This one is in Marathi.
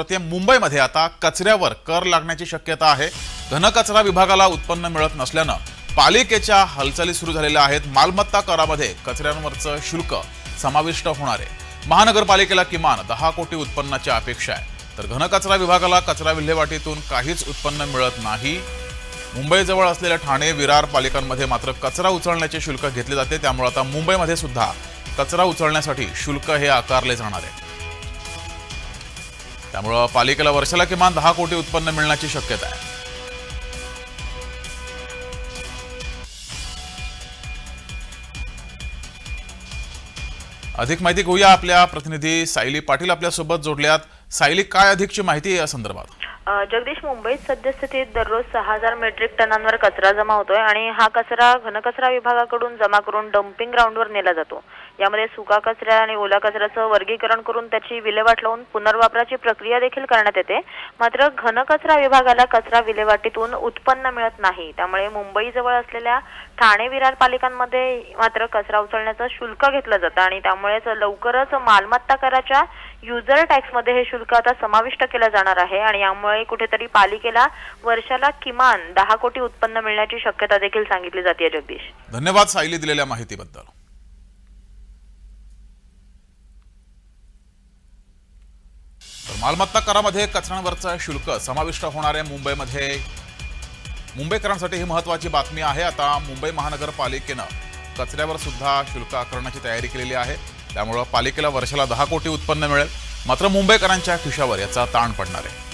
मुंबईमध्ये आता कचऱ्यावर कर लागण्याची शक्यता आहे। घनकचरा विभागाला उत्पन्न मिळत नसल्यानं पालिकेच्या हालचाली सुरू झालेल्या आहेत। मालमत्ता करामध्ये कचऱ्यांवरचं शुल्क समाविष्ट होणार आहे। महानगरपालिकेला किमान 10 कोटी उत्पन्नाची अपेक्षा आहे, तर घनकचरा विभागाला कचरा विल्हेवाटीतून काहीच उत्पन्न मिळत नाही। मुंबईजवळ असलेल्या ठाणे, विरार पालिकांमध्ये मात्र कचरा उचलण्याचे शुल्क घेतले जाते, त्यामुळे आता मुंबईमध्ये सुद्धा कचरा उचलण्यासाठी शुल्क हे आकारले जाणार आहे। त्यामुळे पालिकेला वर्षाला किमान 10 कोटी उत्पन्न मिळण्याची शक्यता आहे। अधिक माहिती घेऊया, आपल्या प्रतिनिधी सायली पाटील आपल्या सोबत जोडल्यात। सायली, काय अधिकची माहिती या संदर्भात? जगदीश, मुंबईत सद्यस्थितीत दररोज 6000 मेट्रिक टनांवर कचरा जमा होतोय आणि हा कचरा घनकचरा विभागाकडून जमा करून डम्पिंग ग्राउंडवर नेला जातो। यामध्ये सुका कचरा आणि ओला कचऱ्याचं वर्गीकरण करून त्याची विल्हेवाट लावून पुनर्वापराची प्रक्रिया देखील करण्यात येते। मात्र घनकचरा विभागाला कचरा विल्हेवाटीतून उत्पन्न मिळत नाही, त्यामुळे मुंबईजवळ असलेल्या ठाणे, विरार पालिकांमध्ये मात्र कचरा उचलण्याचं शुल्क घेतलं जातं आणि त्यामुळेच लवकरच मालमत्ता कराच्या युजर टॅक्स मध्ये हे शुल्क आता समाविष्ट केलं जाणार आहे आणि यामुळे कुठेतरी पालिकेला वर्षाला किमान 10 कोटी उत्पन्न मिळण्याची शक्यता देखील सांगितली जाते। जगदीश, धन्यवाद सायली दिलेल्या माहितीबद्दल। मालमत्ता करामध्ये कचऱ्यांवरचं शुल्क समाविष्ट होणार आहे मुंबईमध्ये। मुंबईकरांसाठी ही महत्त्वाची बातमी आहे। आता मुंबई महानगरपालिकेनं कचऱ्यावर सुद्धा शुल्क आकारण्याची तयारी केलेली आहे, त्यामुळे पालिकेला वर्षाला 10 कोटी उत्पन्न मिळेल। मात्र मुंबईकरांच्या खिशावर याचा ताण पडणार आहे।